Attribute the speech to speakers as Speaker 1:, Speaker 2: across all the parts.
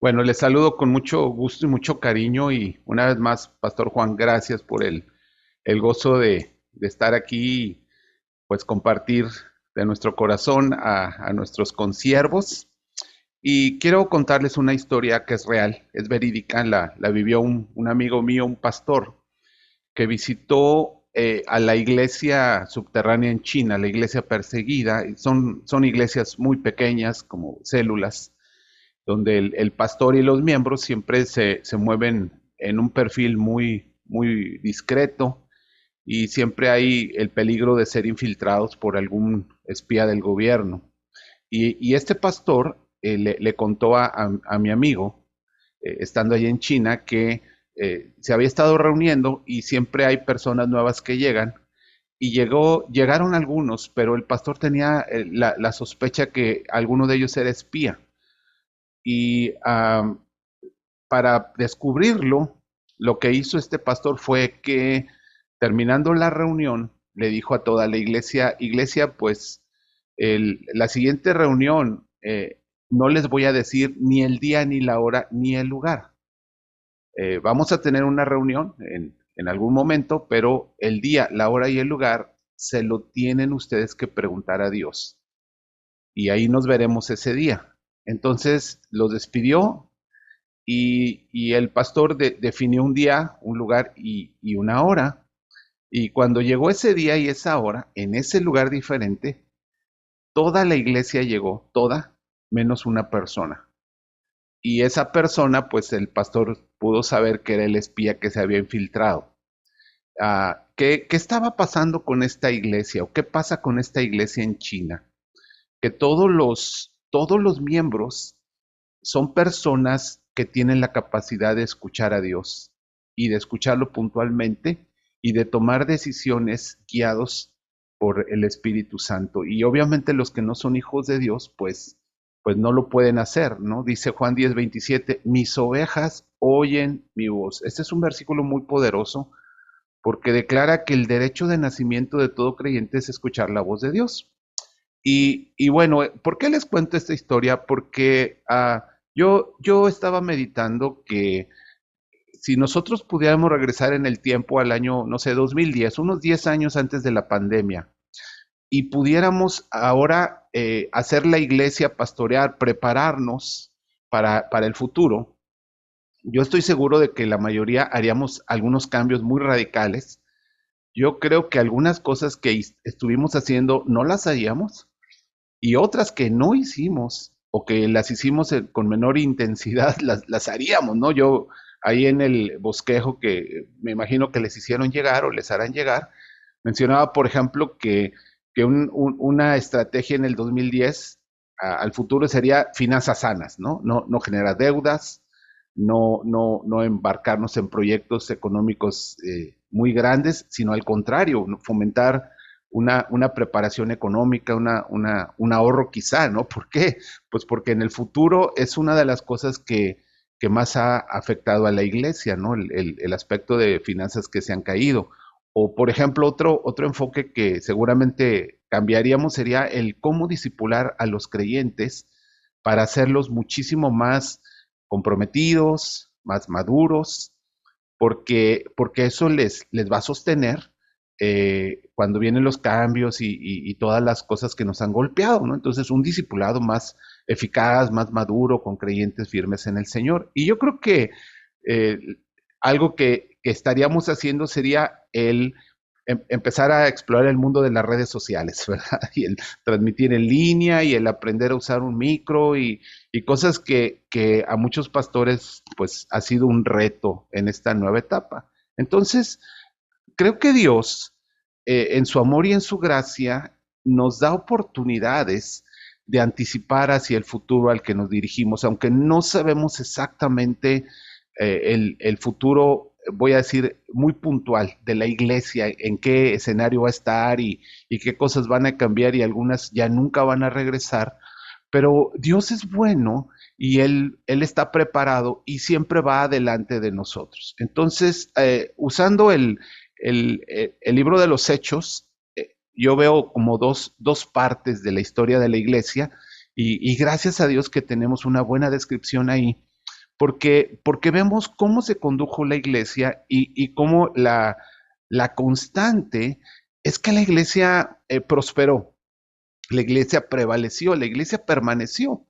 Speaker 1: Bueno, les saludo con mucho gusto y mucho cariño y una vez más, Pastor Juan, gracias por el gozo de estar aquí y pues compartir de nuestro corazón a nuestros consiervos. Y quiero contarles una historia que es real, es verídica, la vivió un amigo mío, un pastor, que visitó a la iglesia subterránea en China, la iglesia perseguida. Y son iglesias muy pequeñas, como células donde el pastor y los miembros siempre se mueven en un perfil muy discreto y siempre hay el peligro de ser infiltrados por algún espía del gobierno. Y este pastor le contó a mi amigo, estando allí en China, que se había estado reuniendo y siempre hay personas nuevas que llegan. Y llegaron algunos, pero el pastor tenía la sospecha que alguno de ellos era espía. Y para descubrirlo, lo que hizo este pastor fue que terminando la reunión, le dijo a toda la iglesia, iglesia, pues la siguiente reunión no les voy a decir ni el día, ni la hora, ni el lugar. Vamos a tener una reunión en algún momento, pero el día, la hora y el lugar se lo tienen ustedes que preguntar a Dios. Y ahí nos veremos ese día. Entonces los despidió, y el pastor definió un día, un lugar y una hora. Y cuando llegó ese día y esa hora, en ese lugar diferente, toda la iglesia llegó, toda, menos una persona. Y esa persona, pues el pastor pudo saber que era el espía que se había infiltrado. ¿Qué estaba pasando con esta iglesia o qué pasa con esta iglesia en China? Que todos los miembros son personas que tienen la capacidad de escuchar a Dios y de escucharlo puntualmente y de tomar decisiones guiados por el Espíritu Santo. Y obviamente los que no son hijos de Dios, pues no lo pueden hacer, ¿no? Dice Juan 10:27, mis ovejas oyen mi voz. Este es un versículo muy poderoso porque declara que el derecho de nacimiento de todo creyente es escuchar la voz de Dios. Y bueno, ¿por qué les cuento esta historia? Porque yo estaba meditando que si nosotros pudiéramos regresar en el tiempo al año, no sé, 2010, unos 10 años antes de la pandemia, y pudiéramos ahora hacer la iglesia, pastorear, prepararnos para el futuro, yo estoy seguro de que la mayoría haríamos algunos cambios muy radicales. Yo creo que algunas cosas que estuvimos haciendo no las haríamos y otras que no hicimos o que las hicimos con menor intensidad, las haríamos, ¿no? Yo ahí en el bosquejo que me imagino que les hicieron llegar o les harán llegar, mencionaba, por ejemplo, que una estrategia en el 2010 al futuro sería finanzas sanas, ¿no? No generar deudas, no embarcarnos en proyectos económicos muy grandes, sino al contrario, ¿no? Fomentar una preparación económica, un ahorro quizá, ¿no? ¿Por qué? Pues porque en el futuro es una de las cosas que más ha afectado a la iglesia, ¿no? El aspecto de finanzas que se han caído. O, por ejemplo, otro enfoque que seguramente cambiaríamos sería el cómo disipular a los creyentes para hacerlos muchísimo más comprometidos, más maduros, porque eso les va a sostener cuando vienen los cambios y todas las cosas que nos han golpeado, ¿no? Entonces, un discipulado más eficaz, más maduro, con creyentes firmes en el Señor. Y yo creo que eh, algo que estaríamos haciendo sería el empezar a explorar el mundo de las redes sociales, ¿verdad? Y el transmitir en línea y el aprender a usar un micro y cosas que a muchos pastores pues ha sido un reto en esta nueva etapa. Entonces, creo que Dios, en su amor y en su gracia, nos da oportunidades de anticipar hacia el futuro al que nos dirigimos, aunque no sabemos exactamente el futuro, voy a decir, muy puntual de la iglesia, en qué escenario va a estar y qué cosas van a cambiar y algunas ya nunca van a regresar, pero Dios es bueno y Él está preparado y siempre va adelante de nosotros. Entonces, usando el libro de los Hechos, yo veo como dos partes de la historia de la iglesia y gracias a Dios que tenemos una buena descripción ahí. porque vemos cómo se condujo la iglesia y cómo la constante es que la iglesia prosperó, la iglesia prevaleció, la iglesia permaneció.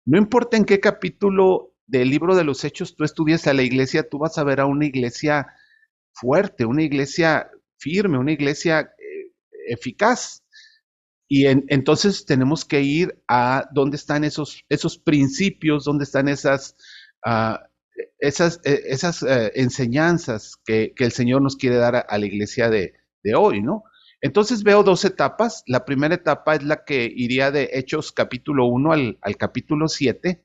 Speaker 1: No importa en qué capítulo del libro de los Hechos tú estudies a la iglesia, tú vas a ver a una iglesia fuerte, una iglesia firme, una iglesia eficaz. Y entonces tenemos que ir a dónde están esos principios, dónde están uh, esas enseñanzas que el Señor nos quiere dar a la iglesia de hoy, ¿no? Entonces veo dos etapas. La primera etapa es la que iría de Hechos capítulo 1 al capítulo 7,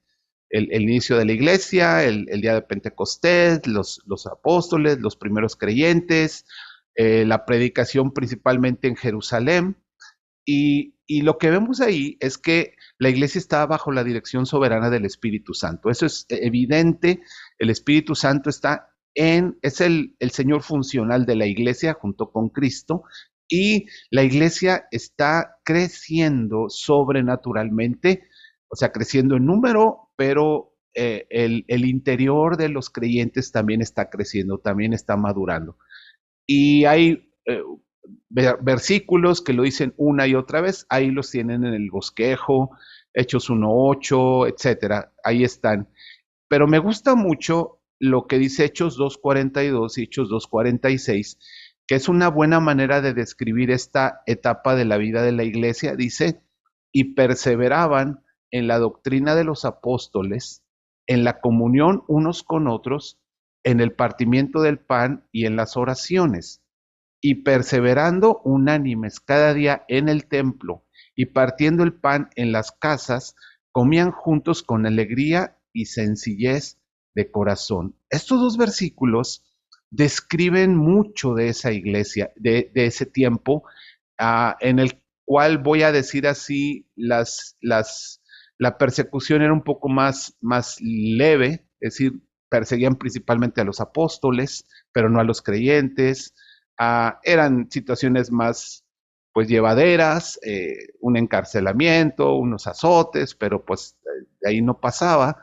Speaker 1: el inicio de la iglesia, el día de Pentecostés, los apóstoles, los primeros creyentes, la predicación principalmente en Jerusalén. Y lo que vemos ahí es que la iglesia está bajo la dirección soberana del Espíritu Santo. Eso es evidente. El Espíritu Santo es el Señor funcional de la iglesia junto con Cristo. Y la iglesia está creciendo sobrenaturalmente, o sea, creciendo en número, pero el interior de los creyentes también está creciendo, también está madurando. Y hay versículos que lo dicen una y otra vez, ahí los tienen en el bosquejo, Hechos 1:8, etcétera, ahí están. Pero me gusta mucho lo que dice Hechos 2:42 y Hechos 2:46, que es una buena manera de describir esta etapa de la vida de la iglesia. Dice, y perseveraban en la doctrina de los apóstoles, en la comunión unos con otros, en el partimiento del pan y en las oraciones, y perseverando unánimes cada día en el templo y partiendo el pan en las casas, comían juntos con alegría y sencillez de corazón. Estos dos versículos describen mucho de esa iglesia, de ese tiempo, en el cual voy a decir así, la persecución era un poco más leve, es decir, perseguían principalmente a los apóstoles, pero no a los creyentes. Eran situaciones más pues llevaderas, un encarcelamiento, unos azotes, pero pues de ahí no pasaba.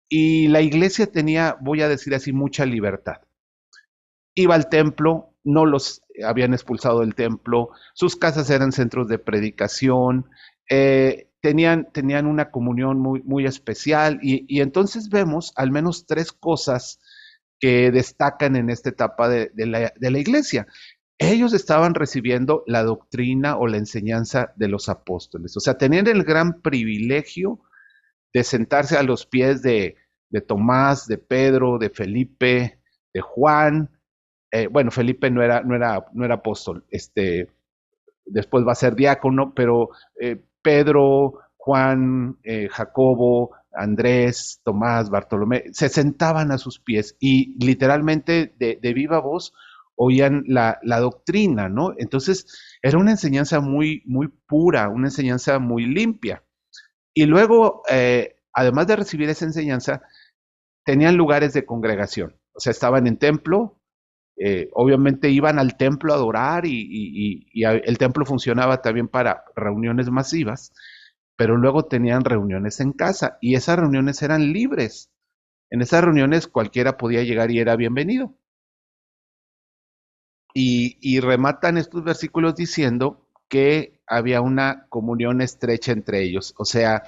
Speaker 1: Y la iglesia tenía, voy a decir así, mucha libertad. Iba al templo, no los habían expulsado del templo, sus casas eran centros de predicación, tenían una comunión muy especial y entonces vemos al menos tres cosas que destacan en esta etapa de la iglesia. Ellos estaban recibiendo la doctrina o la enseñanza de los apóstoles, o sea, tenían el gran privilegio de sentarse a los pies de Tomás, de Pedro, de Felipe, de Juan. Bueno, Felipe no era apóstol, después va a ser diácono, pero Pedro, Juan, Jacobo, Andrés, Tomás, Bartolomé, se sentaban a sus pies y literalmente de viva voz oían la doctrina, ¿no? Entonces era una enseñanza muy pura, una enseñanza muy limpia. Y luego, además de recibir esa enseñanza, tenían lugares de congregación, o sea, estaban en templo. Obviamente iban al templo a adorar y el templo funcionaba también para reuniones masivas, pero luego tenían reuniones en casa y esas reuniones eran libres. En esas reuniones cualquiera podía llegar y era bienvenido. Y rematan estos versículos diciendo que había una comunión estrecha entre ellos, o sea,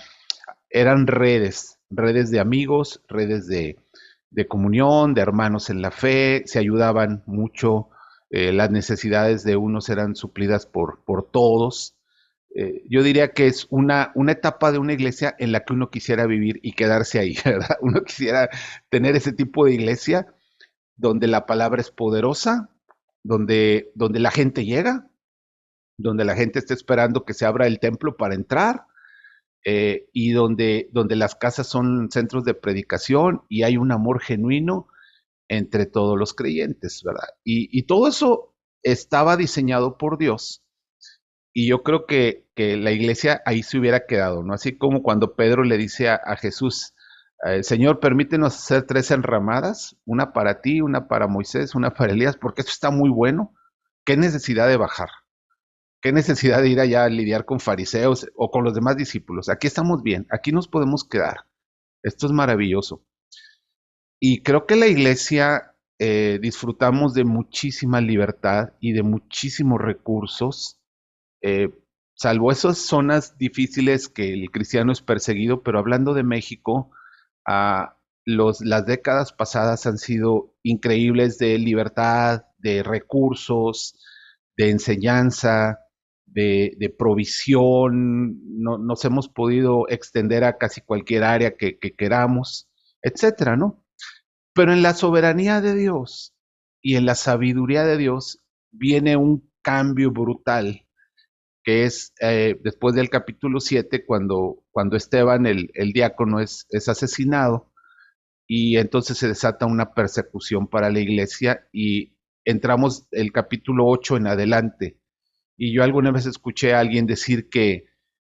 Speaker 1: eran redes de amigos, redes de comunión, de hermanos en la fe, se ayudaban mucho, las necesidades de unos eran suplidas por todos. Yo diría que es una etapa de una iglesia en la que uno quisiera vivir y quedarse ahí, ¿verdad? Uno quisiera tener ese tipo de iglesia donde la palabra es poderosa, donde la gente llega, donde la gente está esperando que se abra el templo para entrar, y donde las casas son centros de predicación y hay un amor genuino entre todos los creyentes, ¿verdad? Y todo eso estaba diseñado por Dios y yo creo que la iglesia ahí se hubiera quedado, ¿no? Así como cuando Pedro le dice a Jesús, Señor, permítenos hacer 3 enramadas, una para ti, una para Moisés, una para Elías, porque esto está muy bueno. ¿Qué necesidad de bajar? ¿Qué necesidad de ir allá a lidiar con fariseos o con los demás discípulos? Aquí estamos bien, aquí nos podemos quedar. Esto es maravilloso. Y creo que la iglesia disfrutamos de muchísima libertad y de muchísimos recursos, eh, salvo esas zonas difíciles que el cristiano es perseguido, pero hablando de México, las décadas pasadas han sido increíbles de libertad, de recursos, de enseñanza, de provisión. Nos hemos podido extender a casi cualquier área que queramos, etcétera, ¿no? Pero en la soberanía de Dios y en la sabiduría de Dios viene un cambio brutal, que es después del capítulo 7, cuando Esteban, el diácono, es asesinado, y entonces se desata una persecución para la iglesia y entramos el capítulo 8 en adelante. Y yo alguna vez escuché a alguien decir que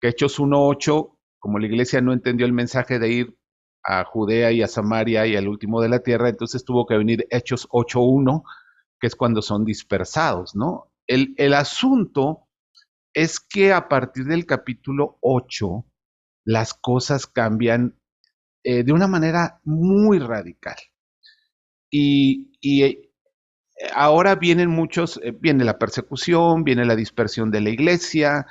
Speaker 1: Hechos 1:8, como la iglesia no entendió el mensaje de ir a Judea y a Samaria y al último de la tierra, entonces tuvo que venir Hechos 8:1, que es cuando son dispersados, ¿no? El asunto es que a partir del capítulo 8 las cosas cambian de una manera muy radical. Y ahora vienen muchos, viene la persecución, viene la dispersión de la iglesia,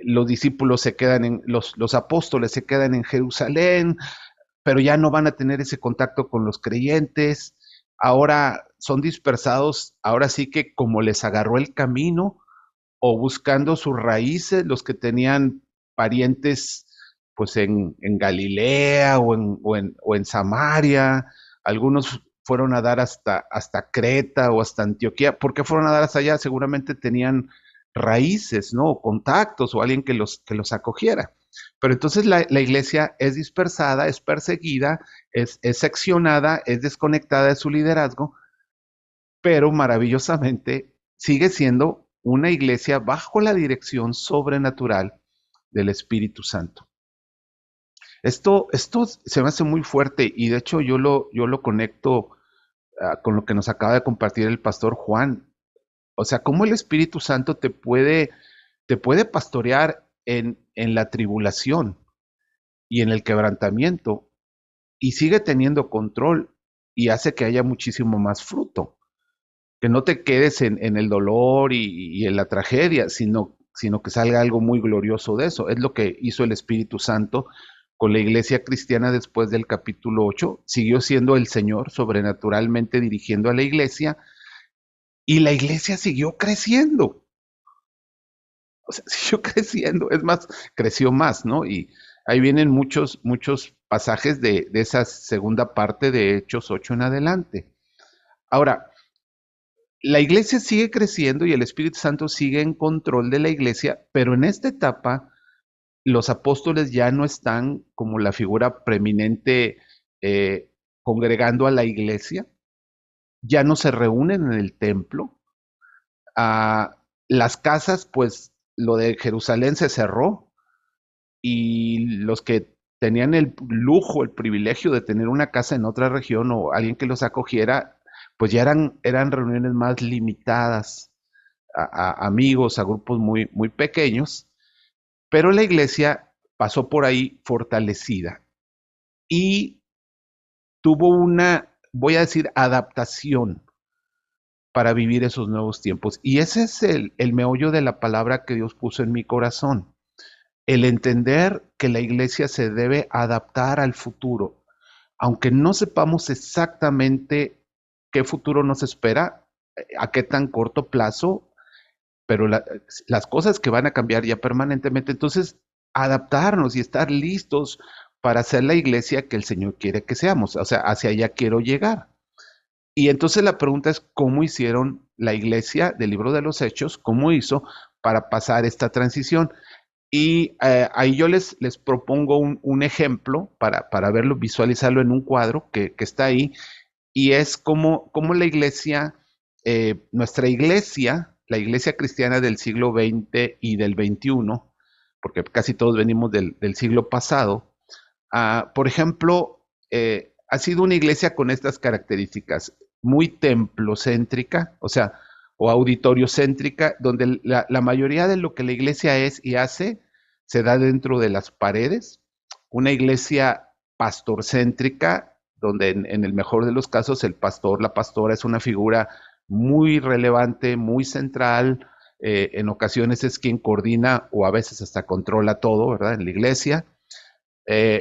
Speaker 1: los discípulos se quedan los apóstoles se quedan en Jerusalén, pero ya no van a tener ese contacto con los creyentes. Ahora son dispersados, ahora sí que como les agarró el camino, o buscando sus raíces, los que tenían parientes pues en Galilea o en Samaria. Algunos fueron a dar hasta Creta o hasta Antioquía. ¿Por qué fueron a dar hasta allá? Seguramente tenían raíces, ¿no? O contactos o alguien que los acogiera. Pero entonces la iglesia es dispersada, es perseguida, es seccionada, es desconectada de su liderazgo, pero maravillosamente sigue siendo una iglesia bajo la dirección sobrenatural del Espíritu Santo. Esto se me hace muy fuerte y de hecho yo lo conecto con lo que nos acaba de compartir el pastor Juan. O sea, cómo el Espíritu Santo te puede pastorear en la tribulación y en el quebrantamiento y sigue teniendo control y hace que haya muchísimo más fruto. Que no te quedes en el dolor y en la tragedia, sino que salga algo muy glorioso de eso. Es lo que hizo el Espíritu Santo con la iglesia cristiana después del capítulo 8. Siguió siendo el Señor sobrenaturalmente dirigiendo a la iglesia y la iglesia siguió creciendo. O sea, siguió creciendo. Es más, creció más, ¿no? Y ahí vienen muchos pasajes de esa segunda parte de Hechos 8 en adelante. Ahora, la iglesia sigue creciendo y el Espíritu Santo sigue en control de la iglesia, pero en esta etapa los apóstoles ya no están como la figura preeminente congregando a la iglesia, ya no se reúnen en el templo. Las casas, pues lo de Jerusalén se cerró y los que tenían el lujo, el privilegio de tener una casa en otra región o alguien que los acogiera, pues ya eran reuniones más limitadas, a amigos, a grupos muy pequeños, pero la iglesia pasó por ahí fortalecida y tuvo una, voy a decir, adaptación para vivir esos nuevos tiempos. Y ese es el meollo de la palabra que Dios puso en mi corazón. El entender que la iglesia se debe adaptar al futuro, aunque no sepamos exactamente qué futuro nos espera, a qué tan corto plazo, pero las cosas que van a cambiar ya permanentemente, entonces adaptarnos y estar listos para ser la iglesia que el Señor quiere que seamos, o sea, hacia allá quiero llegar. Y entonces la pregunta es, ¿cómo hicieron la iglesia del libro de los Hechos? ¿Cómo hizo para pasar esta transición? Y ahí yo les propongo un ejemplo para verlo, visualizarlo en un cuadro que está ahí, y es como la iglesia, nuestra iglesia, la iglesia cristiana del siglo XX y del XXI, porque casi todos venimos del siglo pasado, por ejemplo, ha sido una iglesia con estas características, muy templocéntrica, o sea, o auditoriocéntrica, donde la mayoría de lo que la iglesia es y hace se da dentro de las paredes, una iglesia pastorcéntrica, donde en el mejor de los casos el pastor, la pastora es una figura muy relevante, muy central, en ocasiones es quien coordina o a veces hasta controla todo, ¿verdad? En la iglesia.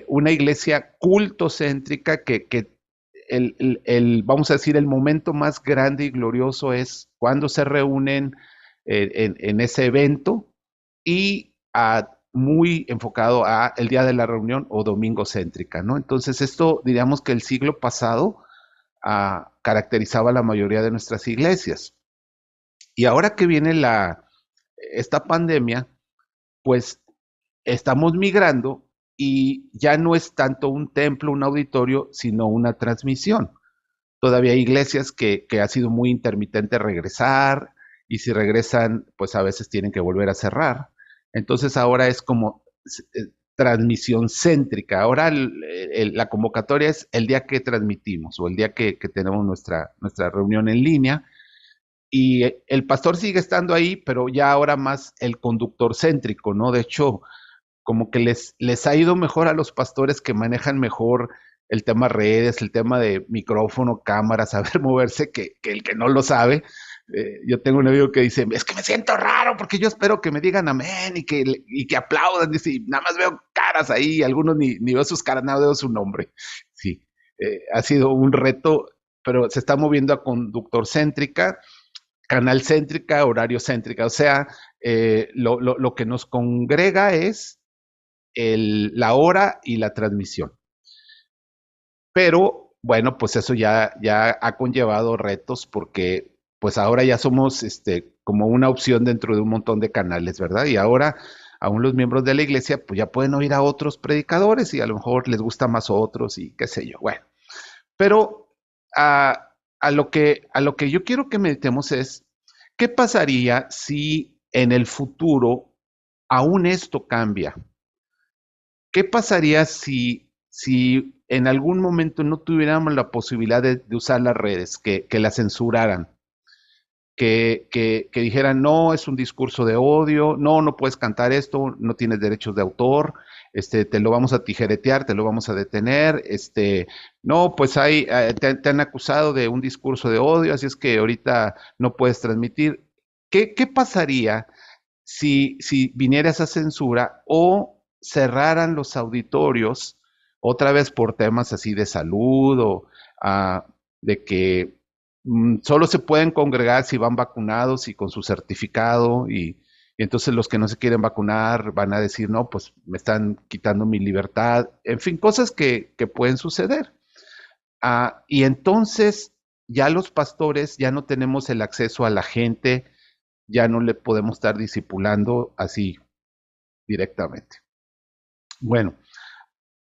Speaker 1: Una iglesia cultocéntrica que vamos a decir, el momento más grande y glorioso es cuando se reúnen en ese evento y muy enfocado a el día de la reunión o domingo céntrica, ¿no? Entonces esto diríamos que el siglo pasado caracterizaba la mayoría de nuestras iglesias. Y ahora que viene esta pandemia, pues estamos migrando y ya no es tanto un templo, un auditorio, sino una transmisión. Todavía hay iglesias que ha sido muy intermitente regresar y si regresan, pues a veces tienen que volver a cerrar. Entonces ahora es como transmisión céntrica. Ahora la convocatoria es el día que transmitimos o el día que tenemos nuestra reunión en línea y el pastor sigue estando ahí, pero ya ahora más el conductor céntrico, ¿no? De hecho, como que les ha ido mejor a los pastores que manejan mejor el tema redes, el tema de micrófono, cámara, saber moverse, que el que no lo sabe. Yo tengo un amigo que dice, es que me siento raro porque yo espero que me digan amén y que aplaudan. Dice, y nada más veo caras ahí, algunos ni veo sus caras, nada veo su nombre. Sí, ha sido un reto, pero se está moviendo a conductor céntrica, canal céntrica, horario céntrica. O sea, lo que nos congrega es la hora y la transmisión. Pero bueno, pues eso ya ha conllevado retos porque pues ahora ya somos como una opción dentro de un montón de canales, ¿verdad? Y ahora aún los miembros de la iglesia pues ya pueden oír a otros predicadores y a lo mejor les gusta más otros y qué sé yo. Bueno, pero a lo que yo quiero que meditemos es, ¿qué pasaría si en el futuro aún esto cambia? ¿Qué pasaría si en algún momento no tuviéramos la posibilidad de usar las redes, que las censuraran, que dijeran, no, es un discurso de odio, no puedes cantar esto, no tienes derechos de autor, te lo vamos a tijeretear, te lo vamos a detener, no, pues te han acusado de un discurso de odio, así es que ahorita no puedes transmitir? ¿Qué pasaría si viniera esa censura o cerraran los auditorios otra vez por temas así de salud o de que solo se pueden congregar si van vacunados y con su certificado y entonces los que no se quieren vacunar van a decir, no, pues me están quitando mi libertad, en fin, cosas que pueden suceder. Y entonces ya los pastores ya no tenemos el acceso a la gente, ya no le podemos estar discipulando así directamente. Bueno,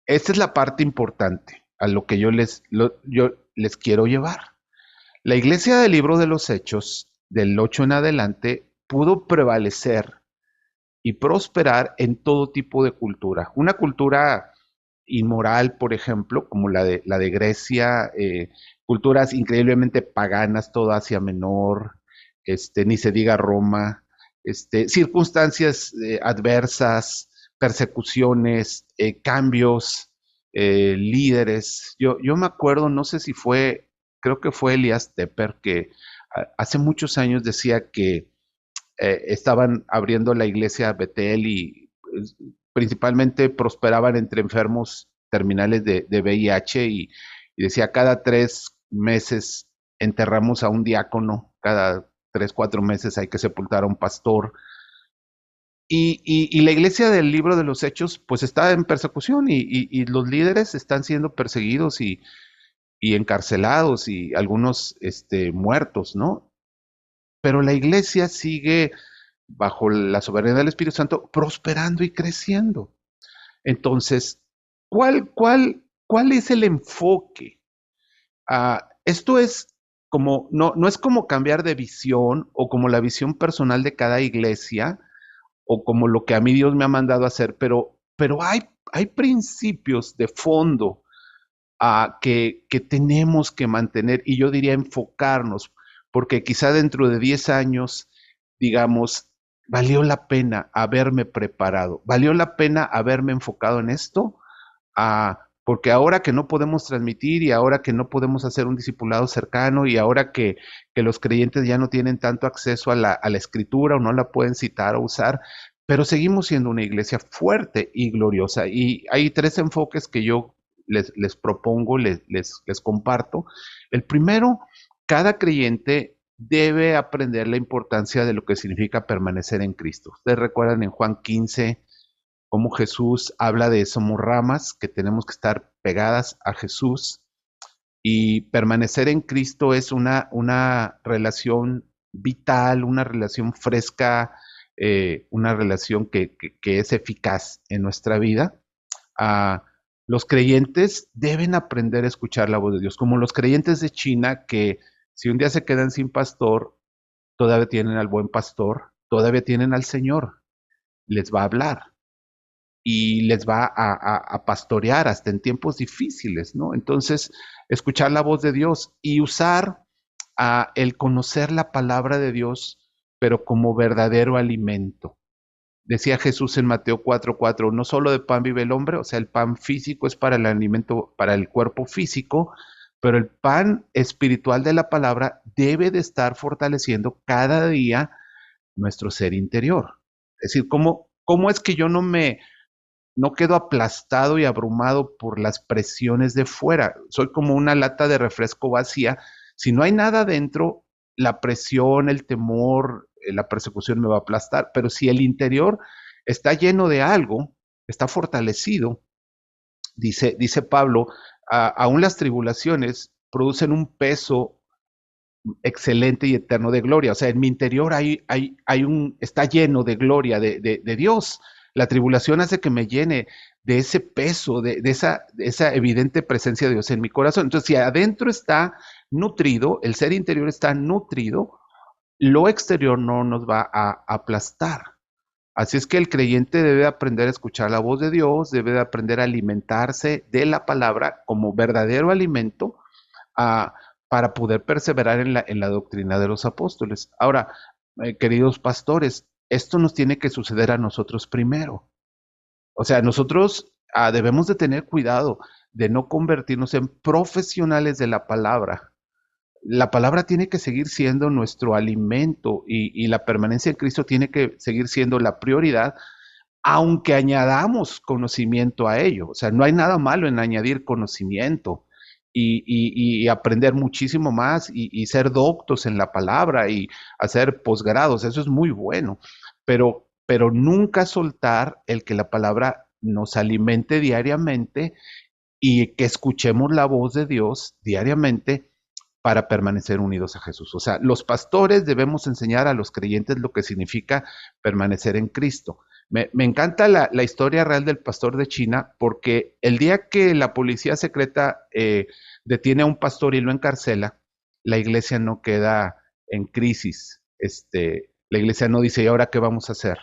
Speaker 1: esta es la parte importante a lo que yo les quiero llevar. La iglesia del libro de los Hechos, del 8 en adelante, pudo prevalecer y prosperar en todo tipo de cultura. Una cultura inmoral, por ejemplo, como la de Grecia, culturas increíblemente paganas, toda Asia Menor, ni se diga Roma, circunstancias adversas, persecuciones, cambios, líderes. Yo me acuerdo, no sé si fue, creo que fue Elias Tepper, que hace muchos años decía que estaban abriendo la iglesia Betel y principalmente prosperaban entre enfermos terminales de VIH y decía cada 3 meses enterramos a un diácono, cada 3, 4 meses hay que sepultar a un pastor. Y la iglesia del libro de los Hechos pues está en persecución y los líderes están siendo perseguidos y encarcelados y algunos muertos, ¿no? Pero la iglesia sigue bajo la soberanía del Espíritu Santo prosperando y creciendo. Entonces, ¿cuál es el enfoque? Esto es como, no es como cambiar de visión o como la visión personal de cada iglesia o como lo que a mí Dios me ha mandado a hacer, pero hay principios de fondo que tenemos que mantener y yo diría enfocarnos, porque quizá dentro de 10 años, digamos, valió la pena haberme preparado, valió la pena haberme enfocado en esto, porque ahora que no podemos transmitir y ahora que no podemos hacer un discipulado cercano y ahora que los creyentes ya no tienen tanto acceso a la escritura o no la pueden citar o usar, pero seguimos siendo una iglesia fuerte y gloriosa. Y hay tres enfoques que yo les propongo, les comparto. El primero, cada creyente debe aprender la importancia de lo que significa permanecer en Cristo. Ustedes recuerdan en Juan 15 cómo Jesús habla de somos ramas, que tenemos que estar pegadas a Jesús, y permanecer en Cristo es una relación vital, una relación fresca, una relación que es eficaz en nuestra vida. Ah, los creyentes deben aprender a escuchar la voz de Dios, como los creyentes de China que si un día se quedan sin pastor, todavía tienen al buen pastor, todavía tienen al Señor, les va a hablar y les va a pastorear hasta en tiempos difíciles, ¿no? Entonces, escuchar la voz de Dios y usar el conocer la palabra de Dios, pero como verdadero alimento. Decía Jesús en Mateo 4:4, no solo de pan vive el hombre, o sea, el pan físico es para el alimento, para el cuerpo físico, pero el pan espiritual de la palabra debe de estar fortaleciendo cada día nuestro ser interior. Es decir, ¿cómo es que yo no quedo aplastado y abrumado por las presiones de fuera? Soy como una lata de refresco vacía. Si no hay nada dentro, la presión, el temor, la persecución me va a aplastar. Pero si el interior está lleno de algo, está fortalecido, dice Pablo, aún las tribulaciones producen un peso excelente y eterno de gloria. O sea, en mi interior está lleno de gloria de Dios. La tribulación hace que me llene de ese peso, de esa evidente presencia de Dios en mi corazón. Entonces, si adentro está nutrido, el ser interior está nutrido, lo exterior no nos va a aplastar. Así es que el creyente debe aprender a escuchar la voz de Dios, debe de aprender a alimentarse de la palabra como verdadero alimento, a, para poder perseverar en la doctrina de los apóstoles. Ahora, queridos pastores, esto nos tiene que suceder a nosotros primero. O sea, nosotros debemos de tener cuidado de no convertirnos en profesionales de la palabra. La palabra tiene que seguir siendo nuestro alimento y la permanencia en Cristo tiene que seguir siendo la prioridad, aunque añadamos conocimiento a ello. O sea, no hay nada malo en añadir conocimiento y aprender muchísimo más y ser doctos en la palabra y hacer posgrados. Eso es muy bueno, pero nunca soltar el que la palabra nos alimente diariamente y que escuchemos la voz de Dios diariamente para permanecer unidos a Jesús. O sea, los pastores debemos enseñar a los creyentes lo que significa permanecer en Cristo. Me encanta la historia real del pastor de China porque el día que la policía secreta detiene a un pastor y lo encarcela, la iglesia no queda en crisis. La iglesia no dice, ¿y ahora qué vamos a hacer?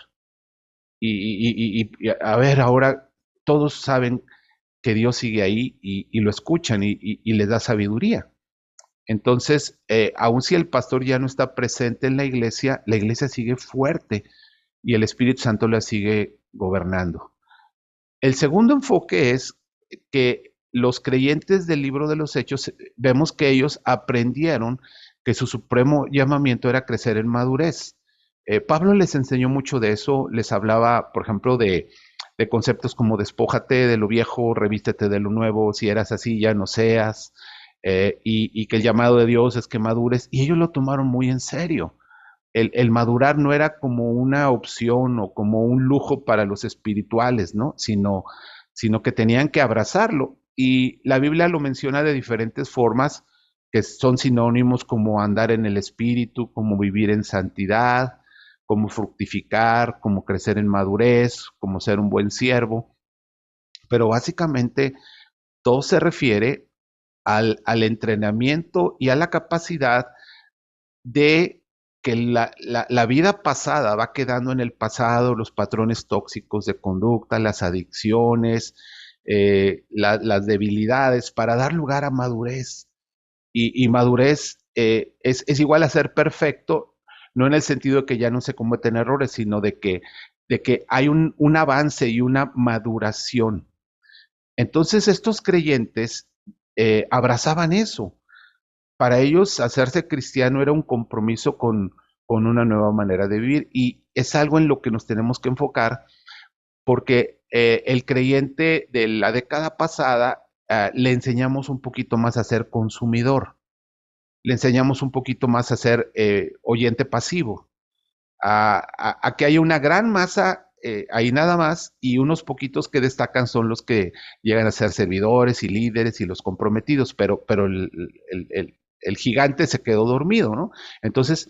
Speaker 1: Y a ver, ahora todos saben que Dios sigue ahí y lo escuchan y les da sabiduría. Entonces, aun si el pastor ya no está presente en la iglesia sigue fuerte y el Espíritu Santo la sigue gobernando. El segundo enfoque es que los creyentes del libro de los Hechos, vemos que ellos aprendieron que su supremo llamamiento era crecer en madurez. Pablo les enseñó mucho de eso, les hablaba, por ejemplo, de conceptos como despójate de lo viejo, revístete de lo nuevo, si eras así ya no seas, y que el llamado de Dios es que madures, y ellos lo tomaron muy en serio. El madurar no era como una opción o como un lujo para los espirituales, ¿no? Sino que tenían que abrazarlo. Y la Biblia lo menciona de diferentes formas que son sinónimos como andar en el espíritu, como vivir en santidad, como fructificar, como crecer en madurez, como ser un buen siervo. Pero básicamente todo se refiere al entrenamiento y a la capacidad de que la vida pasada va quedando en el pasado, los patrones tóxicos de conducta, las adicciones, las debilidades, para dar lugar a madurez. Y madurez es igual a ser perfecto, no en el sentido de que ya no se cometen errores, sino de que hay un avance y una maduración. Entonces estos creyentes abrazaban eso. Para ellos hacerse cristiano era un compromiso con una nueva manera de vivir y es algo en lo que nos tenemos que enfocar porque el creyente de la década pasada le enseñamos un poquito más a ser consumidor, le enseñamos un poquito más a ser oyente pasivo, a que haya una gran masa ahí nada más y unos poquitos que destacan son los que llegan a ser servidores y líderes y los comprometidos, pero el gigante se quedó dormido, ¿no? Entonces,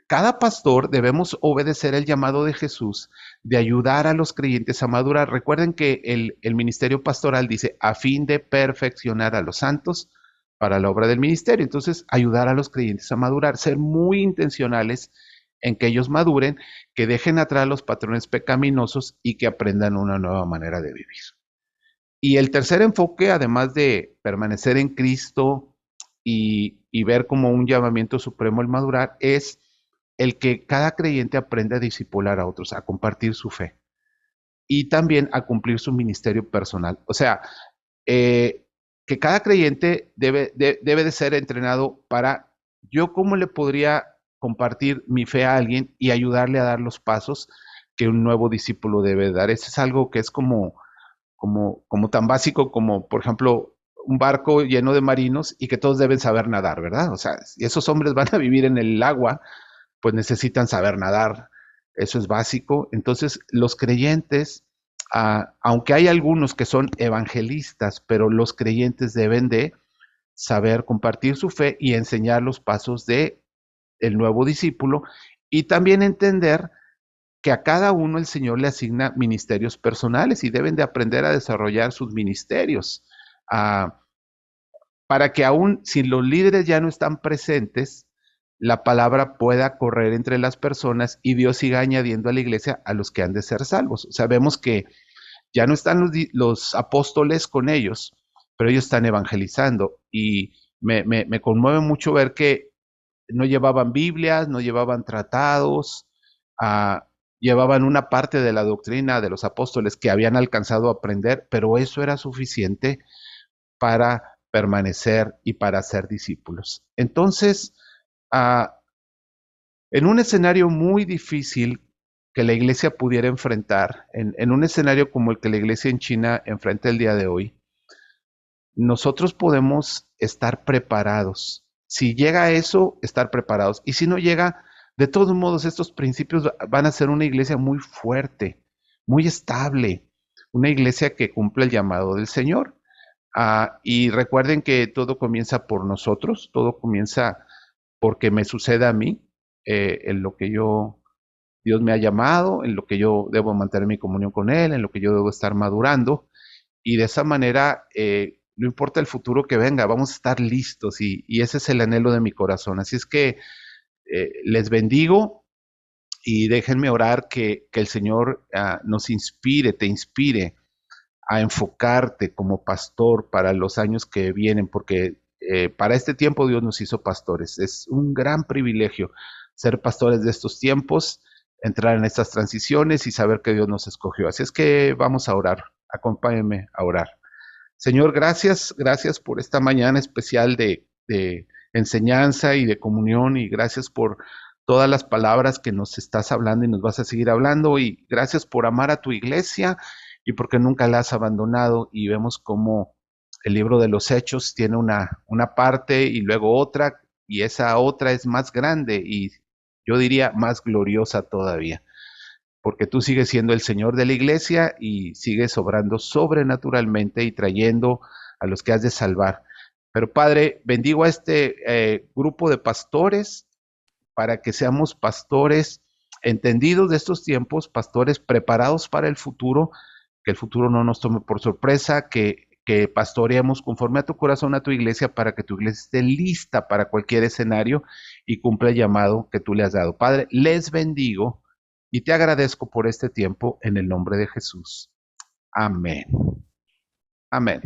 Speaker 1: cada pastor debemos obedecer el llamado de Jesús de ayudar a los creyentes a madurar. Recuerden que el ministerio pastoral dice a fin de perfeccionar a los santos para la obra del ministerio. Entonces, ayudar a los creyentes a madurar, ser muy intencionales en que ellos maduren, que dejen atrás los patrones pecaminosos y que aprendan una nueva manera de vivir. Y el tercer enfoque, además de permanecer en Cristo y ver como un llamamiento supremo el madurar, es el que cada creyente aprenda a discipular a otros, a compartir su fe y también a cumplir su ministerio personal. O sea, que cada creyente debe de ser entrenado para yo cómo le podría compartir mi fe a alguien y ayudarle a dar los pasos que un nuevo discípulo debe dar. Eso es algo que es como tan básico como, por ejemplo, un barco lleno de marinos y que todos deben saber nadar, ¿verdad? O sea, si esos hombres van a vivir en el agua, pues necesitan saber nadar, eso es básico. Entonces, los creyentes, aunque hay algunos que son evangelistas, pero los creyentes deben de saber compartir su fe y enseñar los pasos de el nuevo discípulo y también entender que a cada uno el Señor le asigna ministerios personales y deben de aprender a desarrollar sus ministerios para que aún si los líderes ya no están presentes, la palabra pueda correr entre las personas y Dios siga añadiendo a la iglesia a los que han de ser salvos. Sabemos que ya no están los apóstoles con ellos, pero ellos están evangelizando y me conmueve mucho ver que no llevaban Biblias, no llevaban tratados, llevaban una parte de la doctrina de los apóstoles que habían alcanzado a aprender, pero eso era suficiente para permanecer y para ser discípulos. Entonces, en un escenario muy difícil que la iglesia pudiera enfrentar, en un escenario como el que la iglesia en China enfrenta el día de hoy, nosotros podemos estar preparados. Si llega a eso, estar preparados. Y si no llega, de todos modos, estos principios van a ser una iglesia muy fuerte, muy estable, una iglesia que cumple el llamado del Señor. Y recuerden que todo comienza por nosotros, todo comienza porque me suceda a mí, en lo que Dios me ha llamado, en lo que yo debo mantener mi comunión con Él, en lo que yo debo estar madurando. Y de esa manera, no importa el futuro que venga, vamos a estar listos y ese es el anhelo de mi corazón. Así es que les bendigo y déjenme orar que el Señor nos inspire, te inspire a enfocarte como pastor para los años que vienen, porque para este tiempo Dios nos hizo pastores. Es un gran privilegio ser pastores de estos tiempos, entrar en estas transiciones y saber que Dios nos escogió. Así es que vamos a orar. Acompáñenme a orar. Señor, gracias por esta mañana especial de enseñanza y de comunión y gracias por todas las palabras que nos estás hablando y nos vas a seguir hablando y gracias por amar a tu iglesia y porque nunca la has abandonado y vemos cómo el libro de los Hechos tiene una parte y luego otra y esa otra es más grande y yo diría más gloriosa todavía porque tú sigues siendo el Señor de la iglesia y sigues obrando sobrenaturalmente y trayendo a los que has de salvar. Pero Padre, bendigo a este grupo de pastores para que seamos pastores entendidos de estos tiempos, pastores preparados para el futuro, que el futuro no nos tome por sorpresa, que pastoreemos conforme a tu corazón a tu iglesia para que tu iglesia esté lista para cualquier escenario y cumpla el llamado que tú le has dado. Padre, les bendigo y te agradezco por este tiempo en el nombre de Jesús. Amén. Amén.